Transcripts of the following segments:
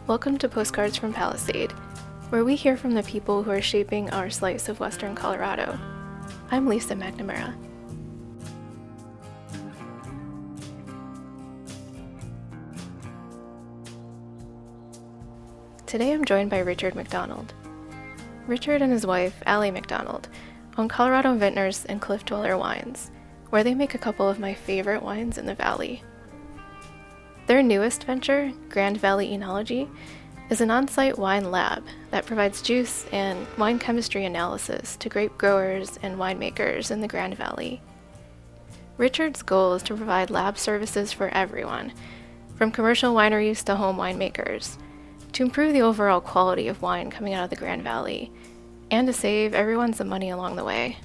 Welcome to Postcards from Palisade, where we hear from the people who are shaping our slice of Western Colorado. I'm Lisa McNamara. Today I'm joined by Richard McDonald. Richard and his wife, Allie McDonald, own Colorado Vintners and Cliff Dweller Wines, where they make a couple of my favorite wines in the Valley. Their newest venture, Valley Enology, is an on-site wine lab that provides juice and wine chemistry analysis to grape growers and winemakers in the Grand Valley. Richard's goal is to provide lab services for everyone, from commercial wineries to home winemakers, to improve the overall quality of wine coming out of the Grand Valley, and to save everyone some money along the way.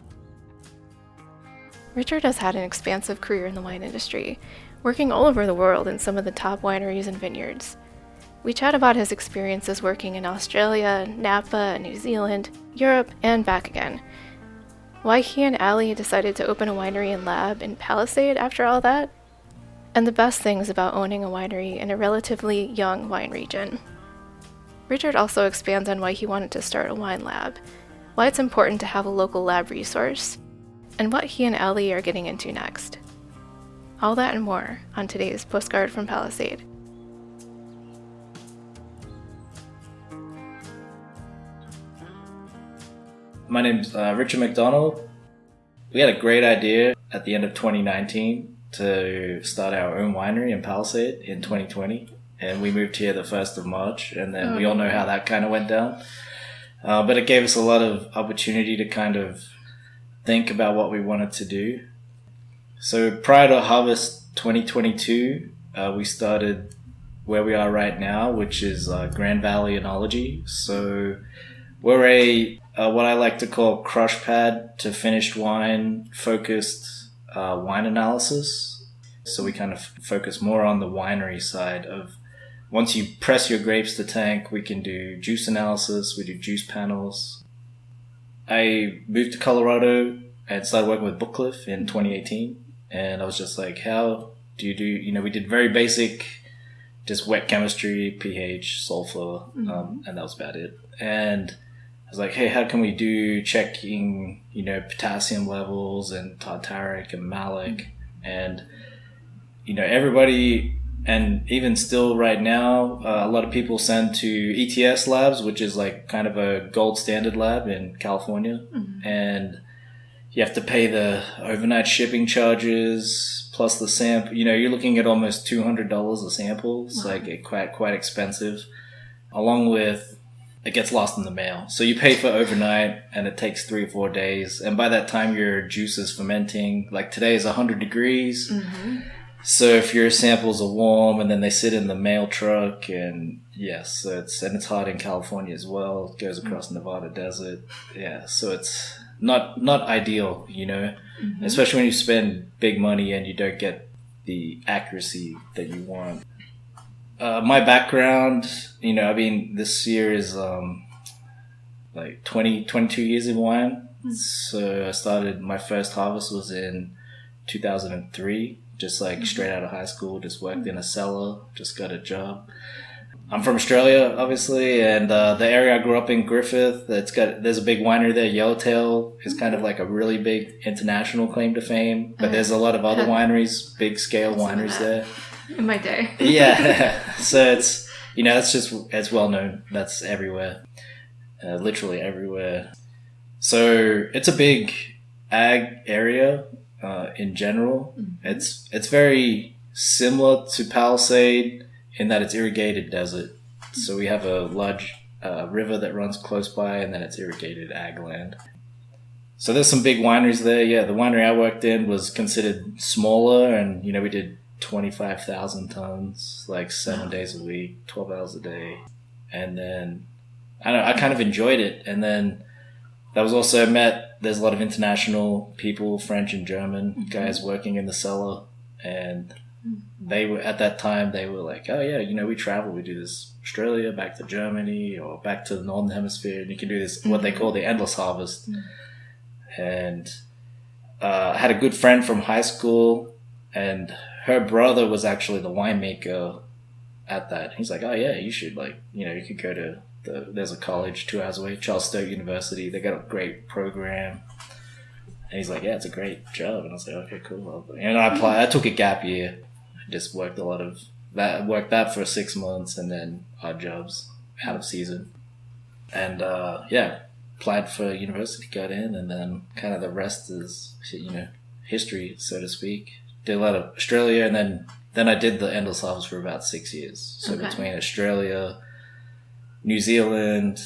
Richard has had an expansive career in the wine industry, working all over the world in some of the top wineries and vineyards. We chat about his experiences working in Australia, Napa, New Zealand, Europe, and back again. Why he and Allie decided to open a winery and lab in Palisade after all that, and the best things about owning a winery in a relatively young wine region. Richard also expands on why he wanted to start a wine lab, why it's important to have a local lab resource, and what he and Allie are getting into next. All that and more on today's Postcard from Palisade. My name's Richard McDonald. We had a great idea at the end of 2019 to start our own winery in Palisade in 2020. And we moved here the 1st of March, and then we all know how that kind of went down. But it gave us a lot of opportunity to kind of think about what we wanted to do. So prior to Harvest 2022, we started where we are right now, which is Valley Enology. So we're a what I like to call crush pad to finished wine focused wine analysis. So we kind of focus more on the winery side of once you press your grapes to tank, we can do juice analysis, we do juice panels. I moved to Colorado and started working with Bookcliff in 2018. And I was just like, how do you do, we did very basic, just wet chemistry, pH, sulfur, and that was about it. And I was like, hey, how can we do checking, potassium levels and tartaric and malic? And, everybody, and even still right now, a lot of people send to ETS labs, which is like kind of a gold standard lab in California. And you have to pay the overnight shipping charges plus the sample. You're looking at almost $200 a sample. It's like quite expensive. Along with, it gets lost in the mail. So you pay for overnight and it takes 3 or 4 days. And by that time, your juice is fermenting. Like today is 100 degrees. So if your samples are warm and then they sit in the mail truck and yes, it's hot in California as well. It goes across Nevada desert. Yeah. So it's not ideal, especially when you spend big money and you don't get the accuracy that you want. My background, this year is like 22 years in wine. So I started, my first harvest was in 2003, just like straight out of high school, just worked in a cellar, just got a job. I'm from Australia, obviously, and the area I grew up in, Griffith, there's a big winery there. Yellowtail is kind of like a really big international claim to fame, but there's a lot of other wineries, big scale wineries there. In my day. Yeah, so it's, it's well known. That's everywhere, literally everywhere. So it's a big ag area in general. It's very similar to Palisade in that it's irrigated desert. So we have a large river that runs close by, and then it's irrigated ag land. So there's some big wineries there. Yeah, the winery I worked in was considered smaller, and we did 25,000 tons, like 7 days a week, 12 hours a day. And then I kind of enjoyed it. And then that was also there's a lot of international people, French and German guys working in the cellar, and they were, at that time, they were like, oh yeah, we travel, we do this Australia, back to Germany, or back to the Northern Hemisphere, and you can do this, what they call the endless harvest. And I had a good friend from high school, and her brother was actually the winemaker at that. He's like, oh yeah, you should you could go to there's a college 2 hours away, Charles Sturt University. They got a great program. And he's like, yeah, it's a great job. And I was like, okay, cool. And I applied. I took a gap year. I just worked a lot of that. Worked that for 6 months, and then odd jobs out of season. And applied for university, got in, and then kind of the rest is history, so to speak. Did a lot of Australia, and then I did the endless harvest for about 6 years. So between Australia, New Zealand,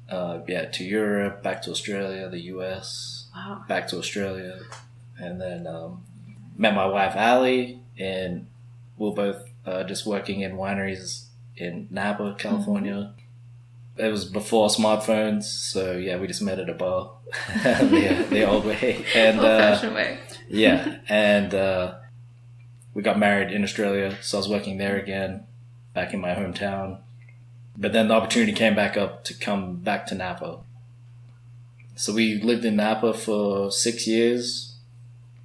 to Europe, back to Australia, the US. Wow. Back to Australia, and then met my wife Allie, and we're both just working in wineries in Napa, California. It was before smartphones, so we just met at a bar, the old way, and old-fashioned way. And we got married in Australia, so I was working there again, back in my hometown. But then the opportunity came back up to come back to Napa. So we lived in Napa for 6 years,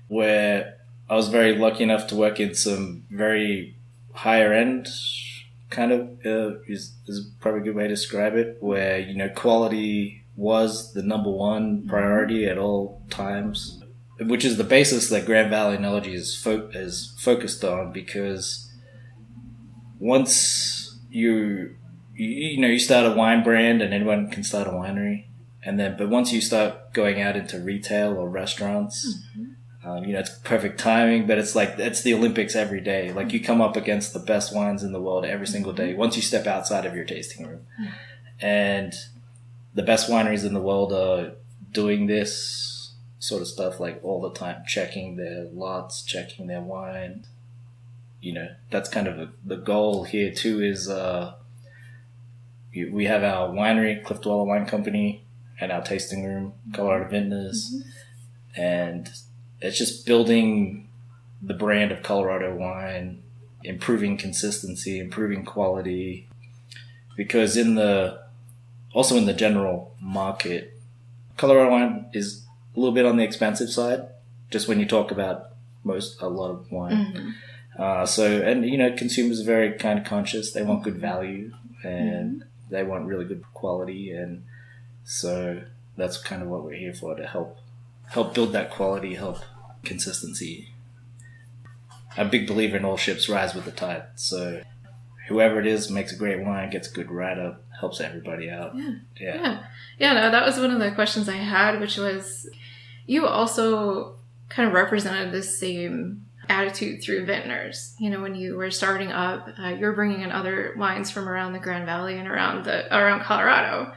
where I was very lucky enough to work in some very higher end kind of, is probably a good way to describe it, where, quality was the number one priority at all times, which is the basis that Valley Enology is focused on, because once you start a wine brand, and anyone can start a winery. But once you start going out into retail or restaurants, it's perfect timing, but it's the Olympics every day. Like, you come up against the best wines in the world every single day once you step outside of your tasting room. And the best wineries in the world are doing this sort of stuff all the time, checking their lots, checking their wine. That's kind of the goal here too, is we have our winery, Cliff Dweller Wine Company, and our tasting room, Colorado Vintners. And it's just building the brand of Colorado wine, improving consistency, improving quality. Because also in the general market, Colorado wine is a little bit on the expensive side, just when you talk about a lot of wine. Consumers are very kind of conscious. They want good value, and they want really good quality, and so that's kind of what we're here for, to help build that quality, help consistency. I'm a big believer in all ships rise with the tide. So whoever it is makes a great wine, gets a good write-up, helps everybody out. Yeah, no, that was one of the questions I had, which was, you also kind of represented the same attitude through Vintners. When you were starting up, you were bringing in other wines from around the Grand Valley and around Colorado,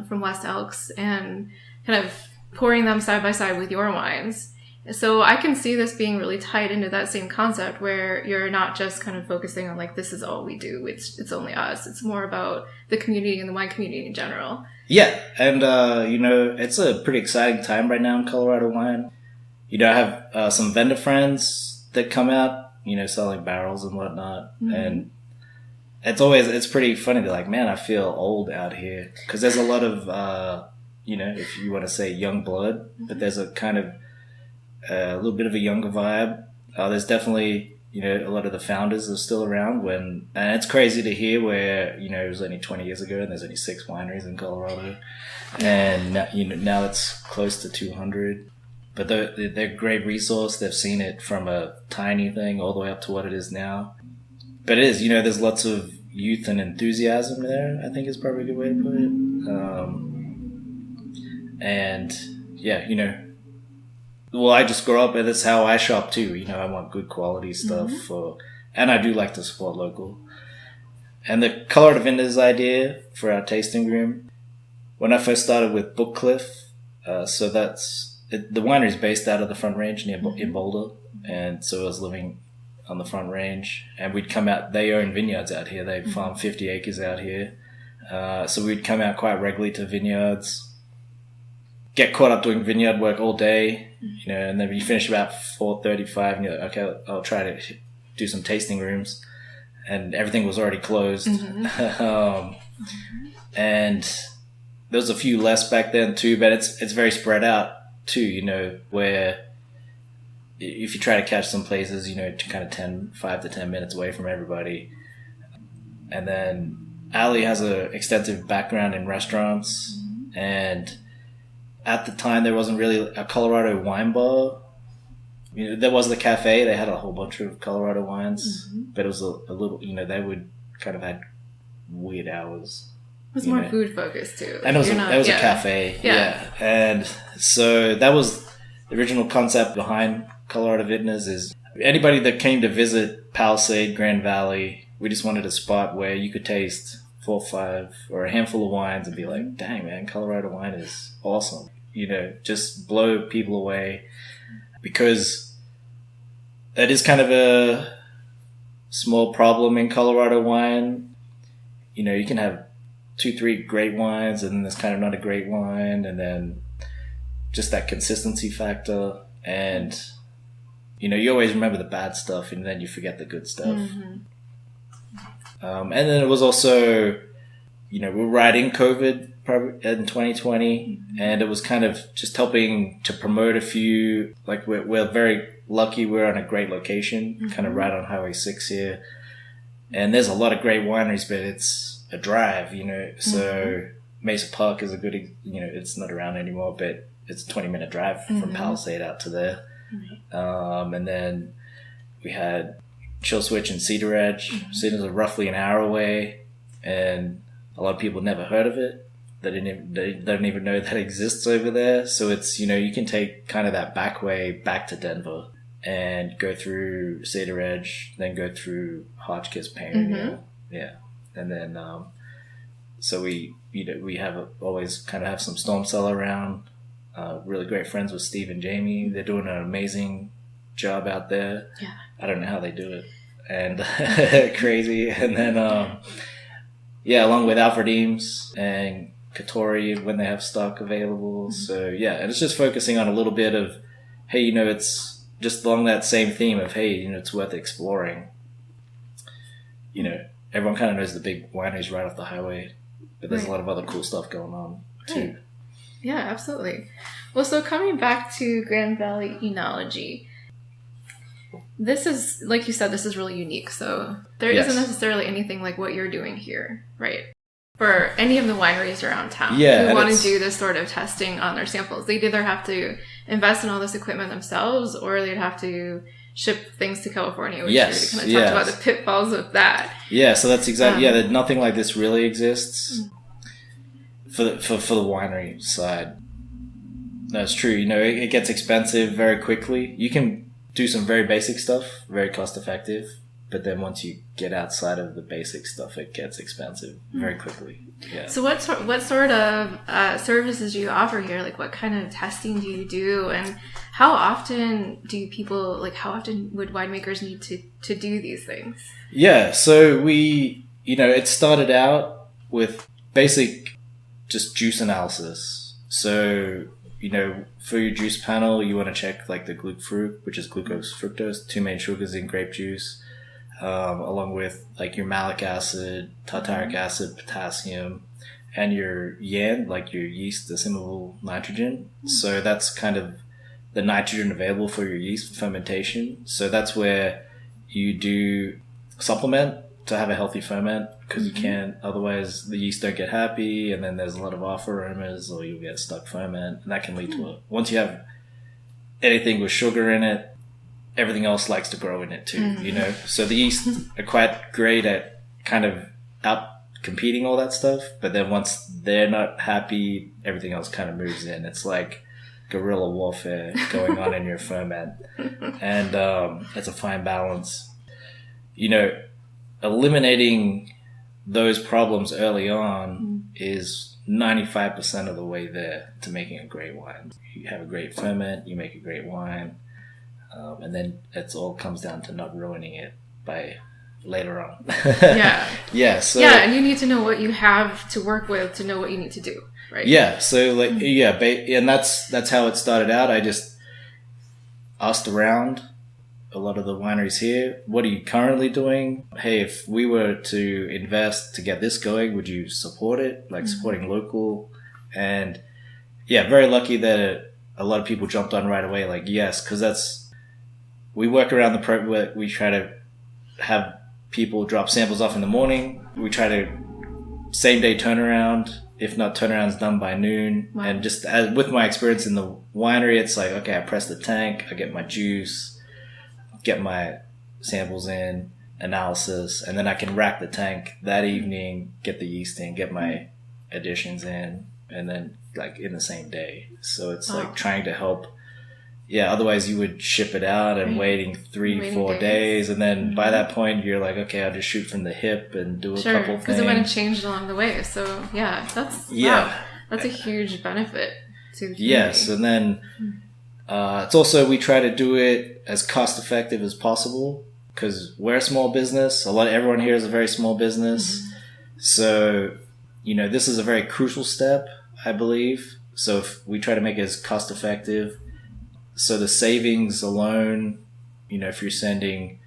from West Elks, and kind of pouring them side by side with your wines. So I can see this being really tied into that same concept, where you're not just kind of focusing on this is all we do, it's only us. It's more about the community and the wine community in general. Yeah, and it's a pretty exciting time right now in Colorado wine. I have some vendor friends that come out, selling barrels and whatnot, and it's pretty funny. They're like, man, I feel old out here, because there's a lot of if you want to say young blood, but there's a kind of a little bit of a younger vibe. There's definitely a lot of the founders are still around, and it's crazy to hear where it was only 20 years ago and there's only 6 wineries in Colorado, and now it's close to 200. But they're a great resource. They've seen it from a tiny thing all the way up to what it is now. But it is, there's lots of youth and enthusiasm there, I think is probably a good way to put it. Well, I just grew up, and that's how I shop too. I want good quality stuff, and I do like to support local. And the Colorado Vintners idea for our tasting room, when I first started with Bookcliff, so the winery is based out of the Front Range in Boulder, and so I was living on the Front Range, and we'd come out. They own vineyards out here. They farm 50 acres out here, so we'd come out quite regularly to vineyards, get caught up doing vineyard work all day, and then you finish about 4:35, and you're like, okay, I'll try to do some tasting rooms, and everything was already closed. And there was a few less back then too, but it's very spread out too, where if you try to catch some places, kind of 5 to 10 minutes away from everybody, And then Ali has an extensive background in restaurants. And at the time, there wasn't really a Colorado wine bar. You know, there was the cafe. They had a whole bunch of Colorado wines. But it was a little, you know, they would kind of had weird hours. It was more food focused too. And it was a cafe. Yeah. And so that was the original concept behind Colorado Vintners is anybody that came to visit Palisade, Grand Valley, we just wanted a spot where you could taste 4 or 5 or a handful of wines and be like, dang man, Colorado wine is awesome. You know, just blow people away, because that is kind of a small problem in Colorado wine. You know, you can have 2-3 great wines and then there's kind of not a great wine, and then just that consistency factor. And, you know, you always remember the bad stuff and then you forget the good stuff. And then it was also, you know, we were right in COVID probably in 2020, and it was kind of just helping to promote a few, like we're very lucky we're on a great location, kind of right on Highway 6 here. And there's a lot of great wineries, but it's a drive, you know. So Mesa Park is a good, you know, it's not around anymore, but it's a 20-minute drive from Palisade out to there. And then we had Chill Switch and Cedar Edge. Cedars are roughly an hour away, and a lot of people never heard of it. They don't even know that exists over there. So it's, you know, you can take kind of that back way back to Denver and go through Cedar Edge, then go through Hotchkiss Painter. Yeah. And then, so we always kind of have some Storm Cellar around. Really great friends with Steve and Jamie. They're doing an amazing job out there. Yeah. I don't know how they do it. And crazy. And then, along with Alfred Eames and Katori when they have stock available. So yeah, and it's just focusing on a little bit of, hey, you know, it's just along that same theme of, hey, you know, it's worth exploring. You know, everyone kind of knows the big wineries right off the highway, but there's a lot of other cool stuff going on too. Yeah, absolutely. Well, so coming back to Grand Valley Enology, this is, like you said, this is really unique. So there isn't necessarily anything like what you're doing here, right? For any of the wineries around town who want to do this sort of testing on their samples. They'd either have to invest in all this equipment themselves, or they'd have to ship things to California, which we kind of talked about the pitfalls of that. Yeah, so that's exactly, nothing like this really exists for the winery side. That's true. You know, it gets expensive very quickly. You can do some very basic stuff, very cost effective, but then once you get outside of the basic stuff, it gets expensive very quickly. Yeah. So what sort of services do you offer here? Like, what kind of testing do you do, and how often would winemakers need to do these things? Yeah, so it started out with basic just juice analysis. So, you know, for your juice panel, you want to check like the glucose, which is glucose, fructose, 2 main sugars in grape juice, along with like your malic acid, tartaric acid, potassium, and your YAN, like your yeast assimilable nitrogen. So that's kind of the nitrogen available for your yeast fermentation. So that's where you do supplement to have a healthy ferment, because you can't, otherwise the yeast don't get happy, and then there's a lot of off aromas, or you'll get stuck ferment, and that can lead to once you have anything with sugar in it, everything else likes to grow in it too, you know? So the yeast are quite great at kind of out competing all that stuff, but then once they're not happy, everything else kind of moves in. It's like guerrilla warfare going on in your ferment. And it's a fine balance. You know, eliminating those problems early on is 95% of the way there to making a great wine. You have a great ferment, you make a great wine, and then it all comes down to not ruining it by later on. And you need to know what you have to work with to know what you need to do, right? Yeah, so and that's how it started out. I just asked around a lot of the wineries here, what are you currently doing? Hey, if we were to invest to get this going, would you support it? Like supporting local. And very lucky that a lot of people jumped on right away. Like, yes, because we work around we try to have people drop samples off in the morning. We try to same day turnaround. If not, turnaround's done by noon. Wow. And just with my experience in the winery, it's like, okay, I press the tank, I get my juice, get my samples in, analysis, and then I can rack the tank that evening, get the yeast in, get my additions in, and then like in the same day. So it's like trying to help. Yeah, otherwise you would ship it out and waiting 3-4 days. And then by that point you're like, okay, I'll just shoot from the hip and do a couple things. Because it might have changed along the way. So yeah, that's a huge benefit to the community. Yes, and then it's also, we try to do it as cost effective as possible because we're a small business. Everyone here is a very small business. So, this is a very crucial step, I believe. So if we try to make it as cost effective. So the savings alone, if you're sending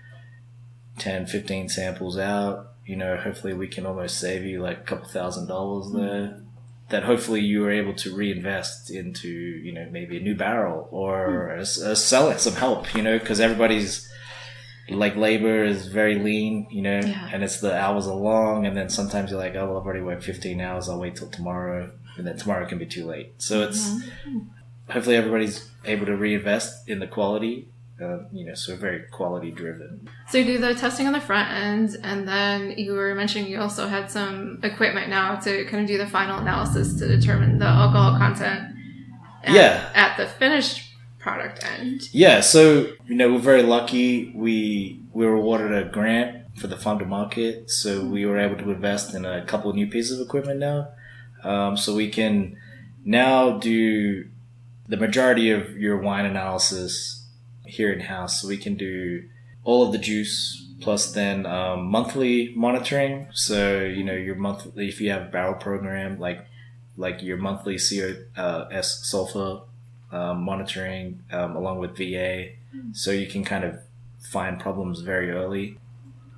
10, 15 samples out, hopefully we can almost save you like a couple $1,000s there that hopefully you are able to reinvest into, maybe a new barrel or sell it, some help, because everybody's like labor is very lean, and it's the hours are long. And then sometimes you're like, oh, well, I've already worked 15 hours. I'll wait till tomorrow. And then tomorrow can be too late. So it's hopefully everybody's able to reinvest in the quality, so very quality driven. So you do the testing on the front end, and then you were mentioning you also had some equipment now to kind of do the final analysis to determine the alcohol content at the finished product end. Yeah, so, we're very lucky. We were awarded a grant for the farm to market, so we were able to invest in a couple of new pieces of equipment now. So we can now do the majority of your wine analysis here in-house. So we can do all of the juice plus then monthly monitoring. So, your monthly, if you have a barrel program, like your monthly COS sulfur monitoring along with VA. So you can kind of find problems very early.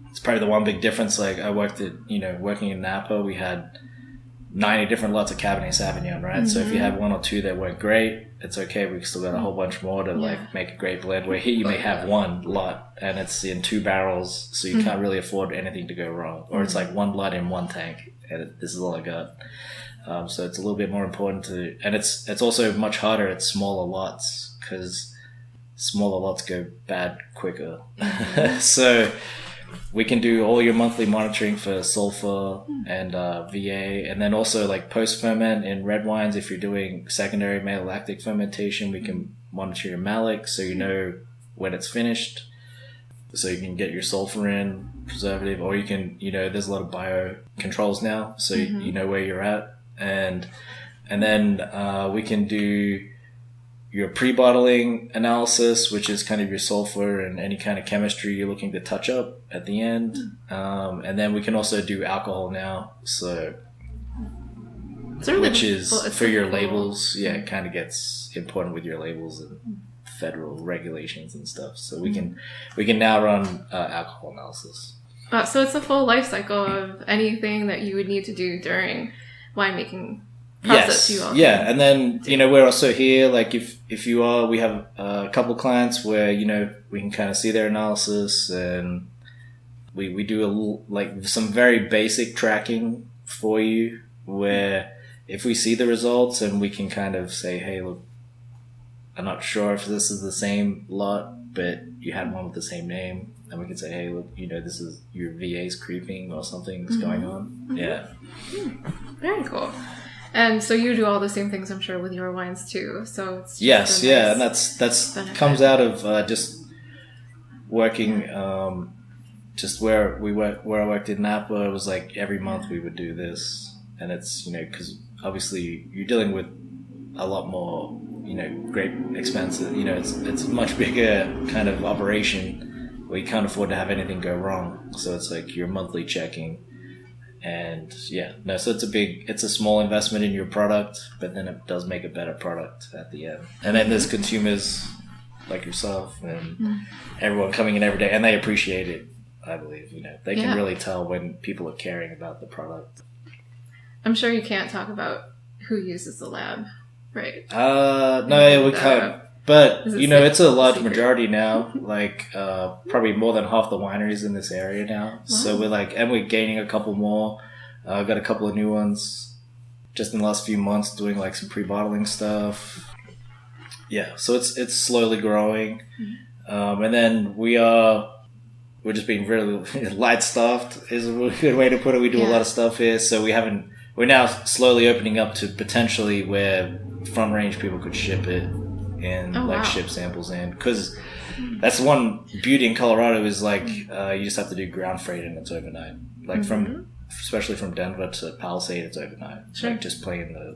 It's probably the one big difference. Like I worked at, working in Napa, we had 90 different lots of Cabernet Sauvignon, right? So if you had one or two that weren't great, it's okay. We've still got a whole bunch more to make a great blend. Where here you may have one lot and it's in 2 barrels, so you can't really afford anything to go wrong. Or it's like 1 lot in 1 tank, and this is all I got. So it's a little bit more important and it's also much harder at smaller lots because smaller lots go bad quicker. So we can do all your monthly monitoring for sulfur and VA, and then also like post-ferment in red wines. If you're doing secondary malolactic fermentation, we can monitor your malic so you know when it's finished, so you can get your sulfur in, preservative, or you can, there's a lot of bio controls now, so you know where you're at. And then we can do your pre-bottling analysis, which is kind of your sulfur and any kind of chemistry you're looking to touch up at the end. And then we can also do alcohol now, which is for your labels. Yeah, it kind of gets important with your labels and federal regulations and stuff. So we can now run alcohol analysis. So it's a full life cycle of anything that you would need to do during winemaking process. Yes, and then we're also here. Like if you are, we have a couple clients where we can kind of see their analysis, and we do some very basic tracking for you. Where if we see the results and we can kind of say, hey, look, I'm not sure if this is the same lot, but you had one with the same name. And we can say, hey, look, this is your VA's creeping or something's going on. Yeah. Very cool. And so you do all the same things, I'm sure, with your wines too. So it's yes, and that's comes out of just working. Just where I worked in Napa, it was like every month we would do this, and it's because obviously you're dealing with a lot more grape expensive. It's a much bigger kind of operation. We can't afford to have anything go wrong. So it's like your monthly checking. And so it's a small investment in your product, but then it does make a better product at the end. And then there's consumers like yourself and everyone coming in every day, and they appreciate it, I believe. They can really tell when people are caring about the product. I'm sure you can't talk about who uses the lab, right? No, we can't. But, it's a large secret? majority now. Like, probably more than half the wineries in this area now. Wow. So we're gaining a couple more. Got a couple of new ones just in the last few months doing like some pre-bottling stuff. Yeah, so it's slowly growing. Mm-hmm. And then we're just being really light staffed is a good way to put it. We do a lot of stuff here. So we're now slowly opening up to potentially where front range people could ship it and ship samples in. Because that's one beauty in Colorado is like, you just have to do ground freight and it's overnight. Like especially from Denver to Palisade, it's overnight. Sure. Like just playing the,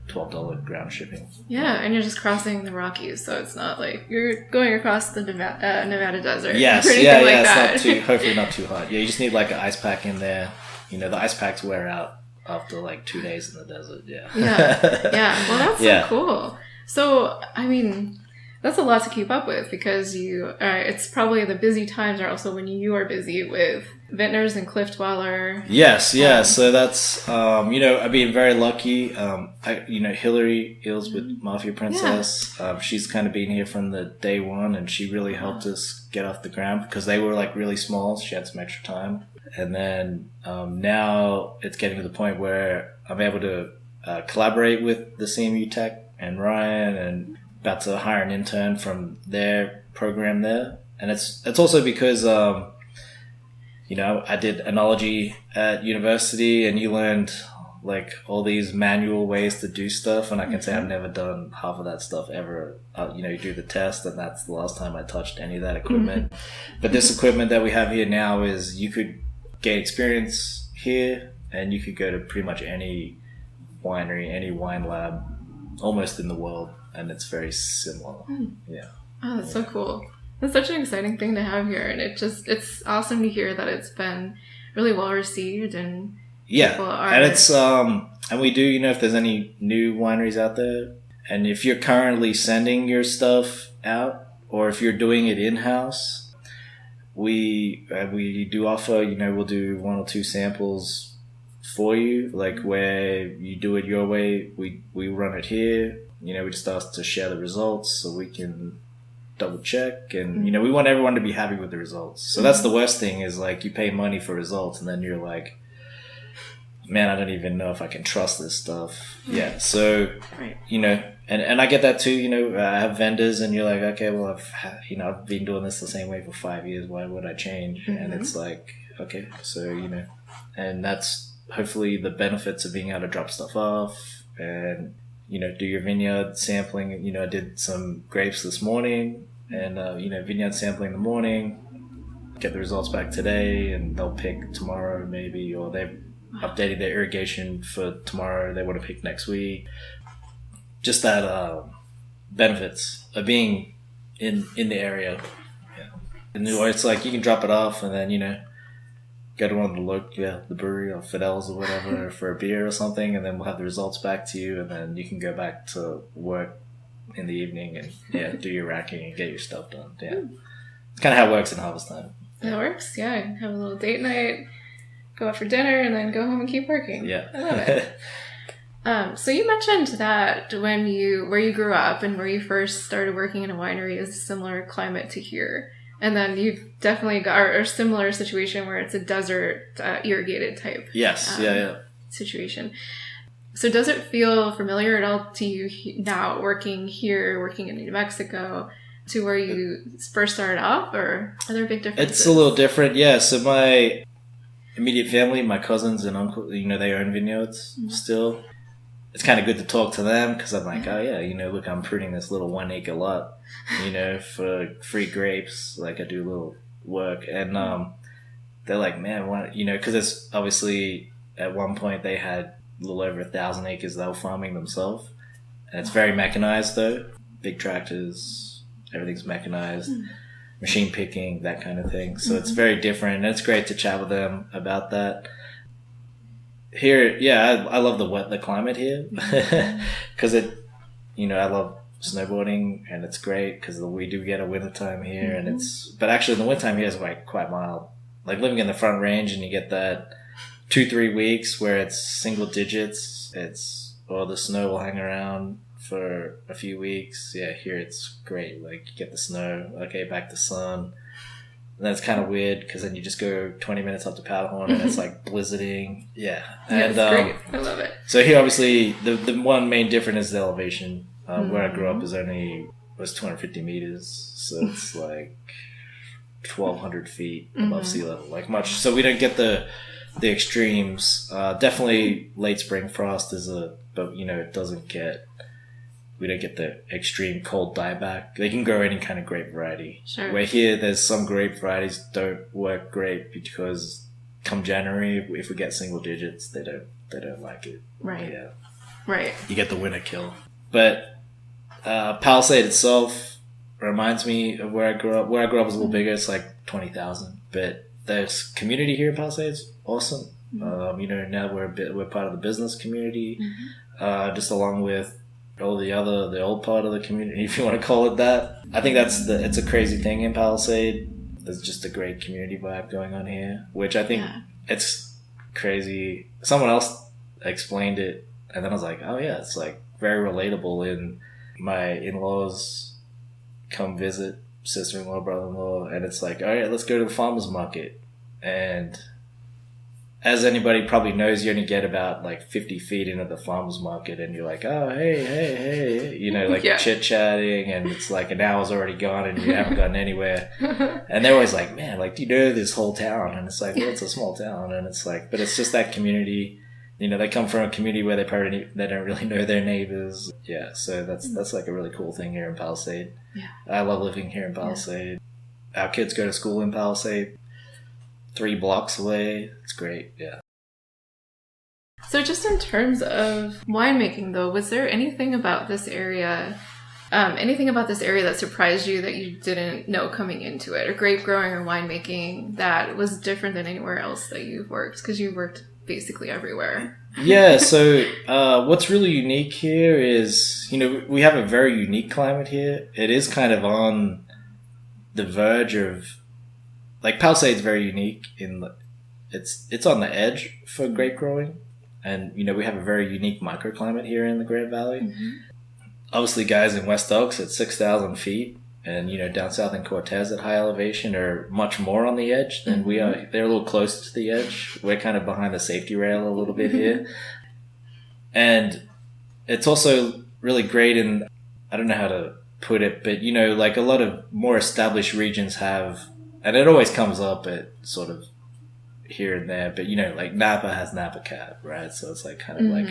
$12 ground shipping. Yeah, and you're just crossing the Rockies, so it's not like you're going across the Nevada desert. Yes, or anything like that. It's hopefully not too hot. Yeah, you just need like an ice pack in there. The ice packs wear out after like 2 days in the desert. Yeah. Yeah. Well, that's so cool. So, I mean, that's a lot to keep up with because it's probably the busy times are also when you are busy with Vintners and Cliff Dweller. Yes, yeah. So that's, I've been very lucky. Hillary Eels with Mafia Princess. She's kind of been here from the day one and she really helped us get off the ground because they were like really small. She had some extra time. And then now it's getting to the point where I'm able to collaborate with the CMU Tech and Ryan and about to hire an intern from their program there. And it's also because, I did enology at university and you learned like all these manual ways to do stuff. And I can say I've never done half of that stuff ever. You do the test and that's the last time I touched any of that equipment. But this equipment that we have here now is you could get experience here and you could go to pretty much any winery, any wine lab almost in the world. And it's very similar. Yeah. Oh, that's so cool. It's such an exciting thing to have here. And it's awesome to hear that it's been really well received and people are... And it's, and we do, if there's any new wineries out there and if you're currently sending your stuff out or if you're doing it in-house, we do offer, we'll do 1 or 2 samples for you, like where you do it your way, we run it here. We just ask to share the results so we can double check and, we want everyone to be happy with the results. So that's the worst thing is like you pay money for results and then you're like, man, I don't even know if I can trust this stuff. Yeah. So, and I get that too, I have vendors and you're like, okay, well, I've been doing this the same way for 5 years. Why would I change? And it's like, okay, so, and that's hopefully the benefits of being able to drop stuff off and, do your vineyard sampling. I did some grapes this morning and, vineyard sampling in the morning, get the results back today and they'll pick tomorrow maybe, or they've updated their irrigation for tomorrow. They want to pick next week. Just that, benefits of being in the area. Yeah. And it's like you can drop it off and then, go to one of the brewery or Fidel's or whatever for a beer or something, and then we'll have the results back to you, and then you can go back to work in the evening and do your racking and get your stuff done. Yeah, it's kind of how it works in harvest time. It works. Yeah, have a little date night, go out for dinner, and then go home and keep working. Yeah, I love it. So you mentioned that where you grew up and where you first started working in a winery is a similar climate to here. And then you've definitely got a similar situation where it's a desert irrigated type. Yes, situation. So does it feel familiar at all to you now working in New Mexico to where you first started off, or are there big differences? It's a little different, yeah. So my immediate family, my cousins and uncle, they own vineyards still. It's kind of good to talk to them because I'm like, oh yeah, look, I'm pruning this little 1 acre lot, for free grapes. Like I do a little work, and they're like, man, why? Because it's obviously at one point they had a little over 1,000 acres they were farming themselves, and it's very mechanized though, big tractors, everything's mechanized, machine picking, that kind of thing. So it's very different, and it's great to chat with them about that. Here, I love the climate here because I love snowboarding and it's great because we do get a winter time here and but actually the winter time here is quite mild. Like living in the Front Range and you get that 2-3 weeks where it's single digits, or the snow will hang around for a few weeks. Yeah, here it's great. Like, you get the snow, okay, back to sun. And that's kind of weird because then you just go 20 minutes up to Powderhorn and it's like blizzarding. Yeah. And, it's great. I love it. So here, obviously, the one main difference is the elevation. Where I grew up was 250 meters. So it's like 1,200 feet above sea level. Like much. So we don't get the extremes. Definitely late spring frost but it doesn't get, we don't get the extreme cold dieback. They can grow any kind of grape variety. Sure. Where here, there's some grape varieties don't work great because come January, if we get single digits, they don't like it. Right. Yeah. Right. You get the winter kill. But Palisade itself reminds me of where I grew up. Where I grew up was a little bigger. It's like 20,000. But there's community here in Palisade's awesome. Now we're part of the business community, just along with all the old part of the community, if you want to call it that. I think it's a crazy thing in Palisade. There's just a great community vibe going on here, which I think it's crazy. Someone else explained it, and then I was like, oh yeah, it's like very relatable. And my in-laws come visit, sister-in-law, brother-in-law, and it's like, all right, let's go to the farmer's market. And as anybody probably knows, you only get about like 50 feet into the farmer's market and you're like, oh, hey, chit-chatting, and it's like an hour's already gone and you haven't gotten anywhere. And they're always like, man, like, do you know this whole town? And it's like, well, it's a small town. And it's like, but it's just that community. They come from a community where they don't really know their neighbors. Yeah, so that's like a really cool thing here in Palisade. Yeah. I love living here in Palisade. Yeah. Our kids go to school in Palisade. 3 blocks away. It's great. Yeah. So just in terms of winemaking though, was there anything about this area that surprised you that you didn't know coming into it, or grape growing or winemaking that was different than anywhere else that you've worked? Because you've worked basically everywhere. Yeah. So what's really unique here is, we have a very unique climate here. It is kind of on the verge of, like, Palisade's very unique it's on the edge for grape growing, and we have a very unique microclimate here in the Grand Valley. Mm-hmm. Obviously, guys in West Oaks at 6,000 feet, and down south in Cortez at high elevation are much more on the edge than we are. They're a little closer to the edge. We're kind of behind the safety rail a little bit here, and it's also really great. And I don't know how to put it, but like a lot of more established regions have. And it always comes up at sort of here and there, but like Napa has Napa Cab, right? So it's like kind of like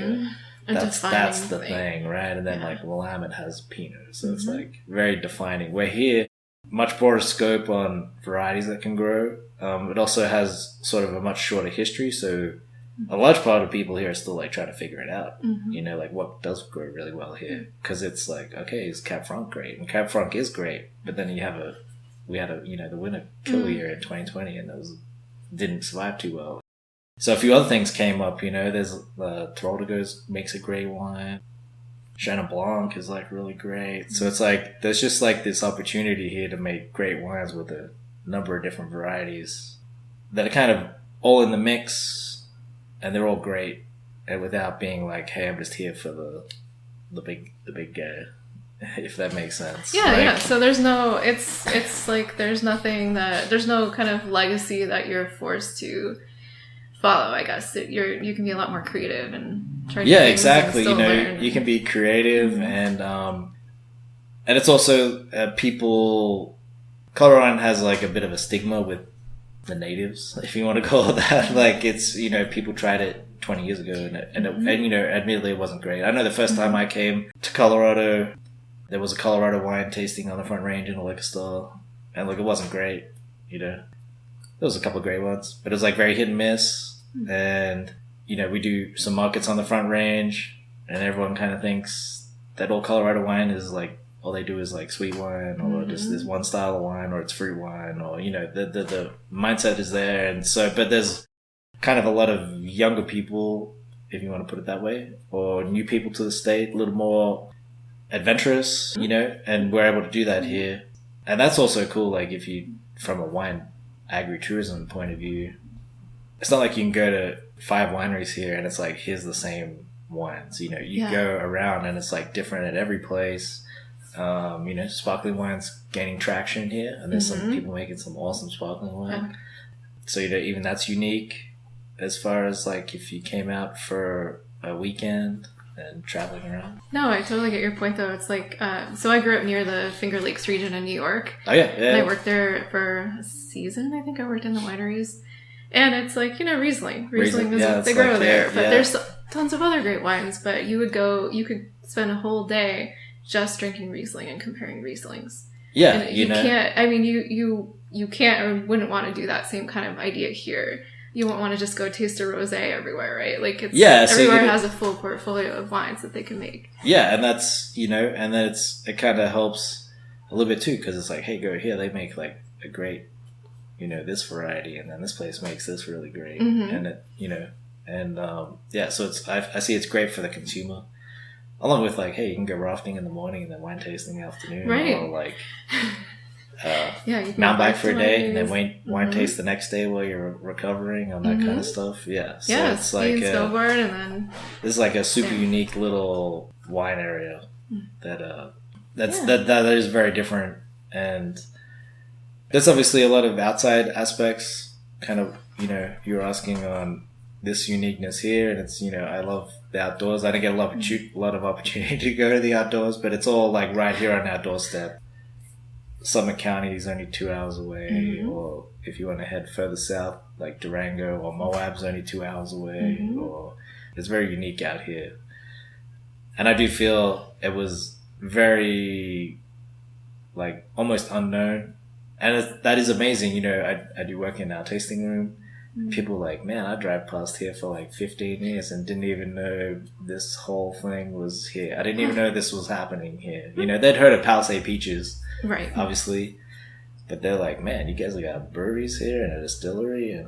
that's the thing, right? And then like Willamette has Pinot, so it's like very defining. We're here, much broader scope on varieties that can grow. It also has sort of a much shorter history, so a large part of people here are still like trying to figure it out. Like what does grow really well here? Because it's like, okay, is Cab Franc great? And Cab Franc is great, but then we had the winter kill year in 2020, and didn't survive too well. So a few other things came up. There's Troldego's makes a great wine. Chenin Blanc is like really great. So it's like there's just like this opportunity here to make great wines with a number of different varieties that are kind of all in the mix, and they're all great, and without being like, hey, I'm just here for the big if that makes sense. Yeah. So there's no, it's like there's no kind of legacy that you're forced to follow, I guess. You can be a lot more creative and try to exactly. You can be creative, and it's also Colorado has like a bit of a stigma with the natives, if you want to call it that. Like it's, people tried it 20 years ago and admittedly it wasn't great. I know the first time I came to Colorado, there was a Colorado wine tasting on the Front Range in a liquor store, and it wasn't great. There was a couple of great ones, but it was like very hit and miss. And we do some markets on the Front Range, and everyone kind of thinks that all Colorado wine is like all they do is like sweet wine, or just this one style of wine, or it's fruit wine, or the mindset is there. And so, but there's kind of a lot of younger people, if you want to put it that way, or new people to the state, a little more adventurous, and we're able to do that here. And that's also cool, like if you, from a wine agri-tourism point of view, it's not like you can go to 5 wineries here and it's like, here's the same wines. You know, you go around and it's like different at every place. You know, sparkling wine's gaining traction here, and there's some people making some awesome sparkling wine. So, you know, even that's unique as far as like if you came out for a weekend and traveling around. No, I totally get your point though. It's like, so I grew up near the Finger Lakes region in New York. Oh yeah. And I worked there for a season. I think I worked in the wineries. And it's like, you know, Riesling is what they grow there. But there's tons of other great wines. But you could spend a whole day just drinking Riesling and comparing Rieslings. Yeah, and you can't, I mean, you can't or wouldn't want to do that same kind of idea here. You won't want to just go taste a rosé everywhere, right? Like everywhere has a full portfolio of wines that they can make. Yeah, and that's, you know, and then it kind of helps a little bit too, because it's like, hey, go here, they make like a great, you know, this variety, and then this place makes this really great, and it, you know, and so I see it's great for the consumer, along with like, hey, you can go rafting in the morning and then wine tasting in the afternoon, right? Or like. You can mountain bike for a day and then wine taste the next day while you're recovering on that kind of stuff. Yeah. So it's like snowboard, and then this is like a super unique little wine area that is very different, and there's obviously a lot of outside aspects. Kind of, you know, you're asking on this uniqueness here, and it's, you know, I love the outdoors. I don't get a lot of opportunity to go to the outdoors, but it's all like right here on our doorstep. Summit County is only 2 hours away, or if you want to head further south, like Durango or Moab's only 2 hours away, or it's very unique out here. And I do feel it was very, like, almost unknown. And that is amazing. You know, I do work in our tasting room. People are like, man, I drive past here for like 15 years and didn't even know this whole thing was here. I didn't even know this was happening here. You know, they'd heard of Palisade Peaches. Right. Obviously. But they're like, man, you guys got breweries here and a distillery and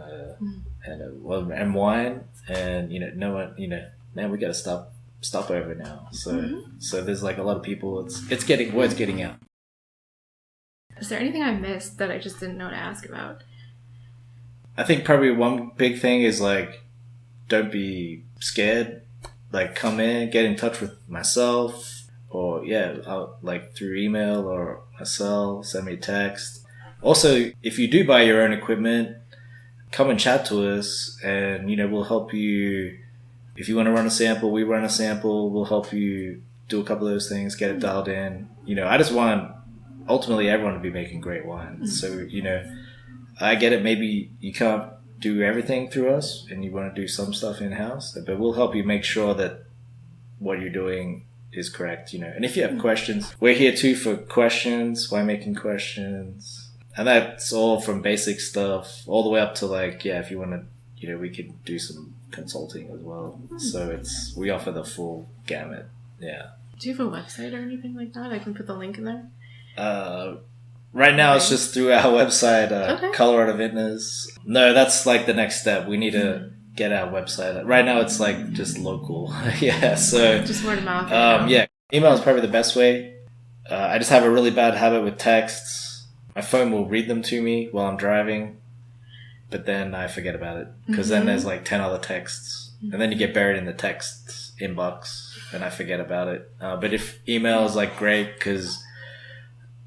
wine, and, you know, no one, you know, man, we got to stop over now. So there's like a lot of people, it's getting, word's getting out. Is there anything I missed that I just didn't know to ask about? I think probably one big thing is like, don't be scared. Like, come in, get in touch with myself. Or, like through email or myself, send me a text. Also, if you do buy your own equipment, come and chat to us, and, you know, we'll help you. If you want to run a sample, we run a sample. We'll help you do a couple of those things, get it dialed in. You know, I just want, ultimately, everyone to be making great wines. So, you know, I get it. Maybe you can't do everything through us, and you want to do some stuff in-house, but we'll help you make sure that what you're doing is correct, you know. And if you have questions, we're here too for questions, winemaking questions. And that's all from basic stuff all the way up to like, if you want to, you know, we can do some consulting as well. So we offer the full gamut. Yeah. Do you have a website or anything like that? I can put the link in there. Right now it's just through our website, Colorado Vintners. No, that's like the next step. We need to get our website. Right now it's like just local. So just word of mouth. Email is probably the best way. I just have a really bad habit with texts. My phone will read them to me while I'm driving, but then I forget about it, because then there's like 10 other texts, and then you get buried in the text inbox and I forget about it. But if email is like great, because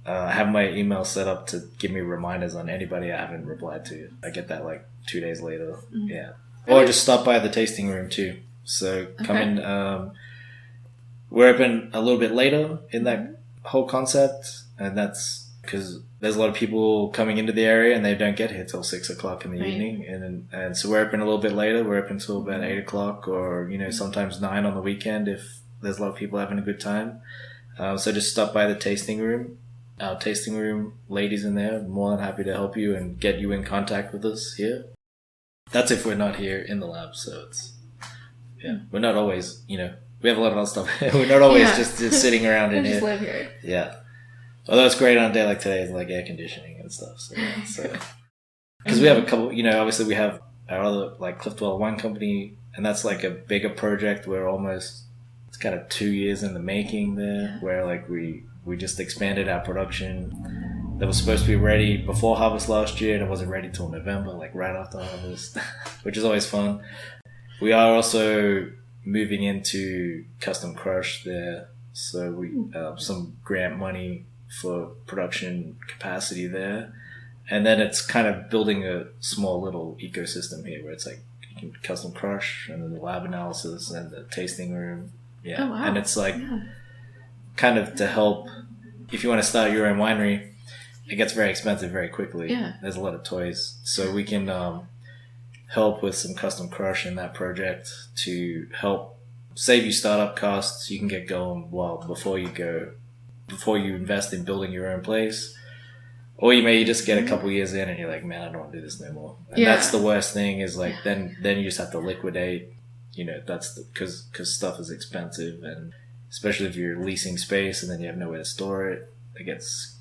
I have my email set up to give me reminders on anybody I haven't replied to. I get that like 2 days later. Or just stop by the tasting room too. So come in. We're open a little bit later in that whole concept, and that's because there's a lot of people coming into the area and they don't get here till 6 o'clock in the evening. And so we're open a little bit later. We're open till about 8 o'clock, or, you know, sometimes 9 on the weekend if there's a lot of people having a good time. So just stop by the tasting room. Our tasting room ladies in there, more than happy to help you and get you in contact with us here. That's if we're not here in the lab, so we're not always, you know, we have a lot of other stuff. We're not always just sitting around in here. Just live here. Yeah. Although it's great on a day like today, it's like air conditioning and stuff. So because we have a couple, you know, obviously we have our other, like, Cliftwell Wine Company, and that's like a bigger project. We're almost, it's kind of 2 years in the making there, where like we just expanded our production. That was supposed to be ready before harvest last year, and it wasn't ready till November, like right after harvest, which is always fun. We are also moving into custom crush there. So we some grant money for production capacity there. And then it's kind of building a small little ecosystem here where it's like you can custom crush and then the lab analysis and the tasting room. Yeah. Oh, wow. And it's like kind of to help if you want to start your own winery, it gets very expensive very quickly. Yeah. There's a lot of toys. So we can help with some custom crush in that project to help save you startup costs. You can get going before you invest in building your own place. Or you may just get a couple years in and you're like, man, I don't want to do this no more. And that's the worst thing is like, then you just have to liquidate, that's because stuff is expensive. And especially if you're leasing space and then you have nowhere to store it, it gets,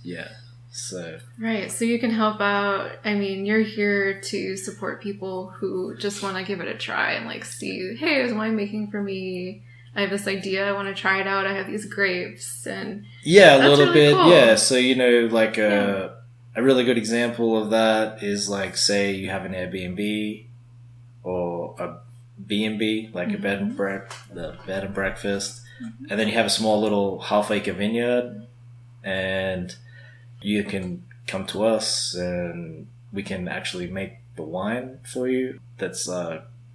so. Right. So you can help out. I mean, you're here to support people who just want to give it a try and like see, hey, there's winemaking for me. I have this idea. I want to try it out. I have these grapes and a little really bit. Cool. Yeah. So, like a really good example of that is like, say you have an Airbnb or a B&B, like a bed and breakfast. Mm-hmm. And then you have a small little half-acre vineyard and you can come to us and we can actually make the wine for you that's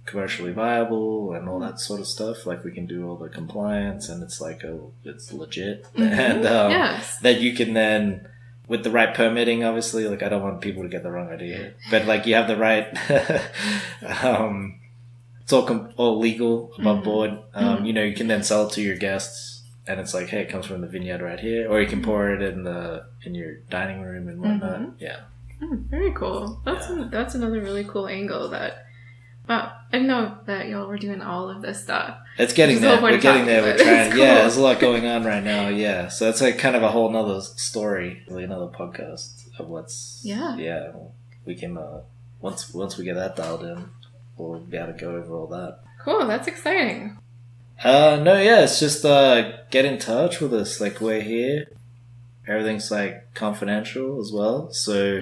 commercially viable and all that sort of stuff. Like we can do all the compliance and it's like it's legit. And that you can then, with the right permitting, obviously, like I don't want people to get the wrong idea, but like you have the right, it's all legal above board. You can then sell it to your guests and it's like, hey, it comes from the vineyard right here, or you can pour it in your dining room and whatnot. Yeah. Very cool. That's another really cool angle that, wow, I didn't know that y'all were doing all of this stuff. It's getting there. We're getting there. We're trying. Cool. Yeah, there's a lot going on right now. Yeah. So it's like kind of a whole nother story, really another podcast of what's, we can, once we get that dialed in, we'll be able to go over all that. Cool. That's exciting. It's just, get in touch with us. Like we're here. Everything's like confidential as well. So,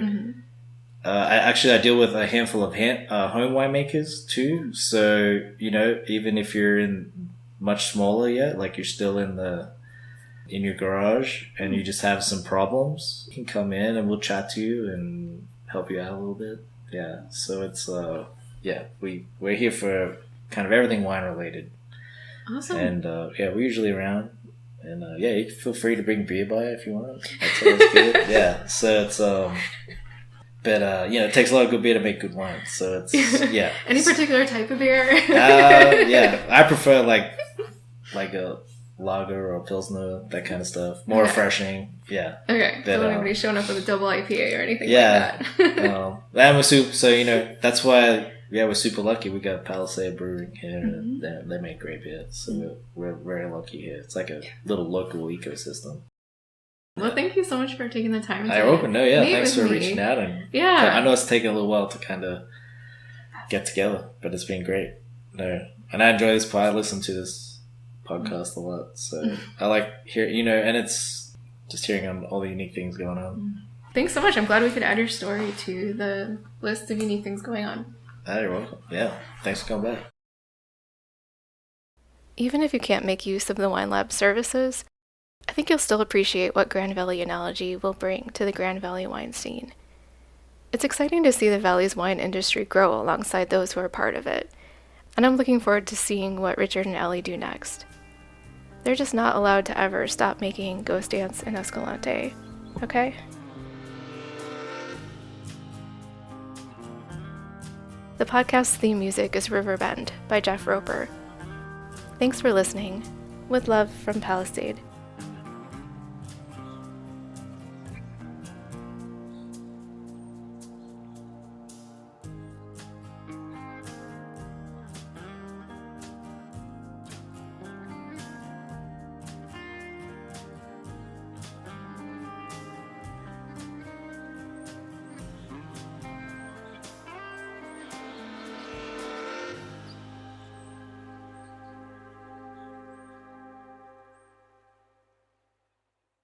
I deal with a handful of home winemakers too. So, even if you're in much smaller yet, like you're still in your garage and you just have some problems, you can come in and we'll chat to you and help you out a little bit. Yeah. So it's, we're here for kind of everything wine related. Awesome. And, we're usually around. And, you can feel free to bring beer by if you want. That's always good. Yeah. So it's, but, it takes a lot of good beer to make good wine. So it's, Any particular type of beer? I prefer like a lager or a pilsner, that kind of stuff. More refreshing. Yeah. Okay. But, so nobody's showing up with a double IPA or anything like that. And we're super, so, that's why, we're super lucky. We got Palisade Brewing here. And they make great beer. So we're very lucky here. It's like a little local ecosystem. Well, thank you so much for taking the time. Thanks for reaching out. And I know it's taken a little while to kind of get together, but it's been great. And I enjoy this I listen to this podcast a lot. So I like hearing, and it's just hearing on all the unique things going on. Thanks so much. I'm glad we could add your story to the list of unique things going on. You're welcome. Yeah. Thanks for coming back. Even if you can't make use of the Wine Lab services, I think you'll still appreciate what Grand Valley Enology will bring to the Grand Valley wine scene. It's exciting to see the Valley's wine industry grow alongside those who are part of it, and I'm looking forward to seeing what Richard and Ellie do next. They're just not allowed to ever stop making Ghost Dance in Escalante, okay? The podcast's theme music is Riverbend by Jeff Roper. Thanks for listening. With love from Palisade.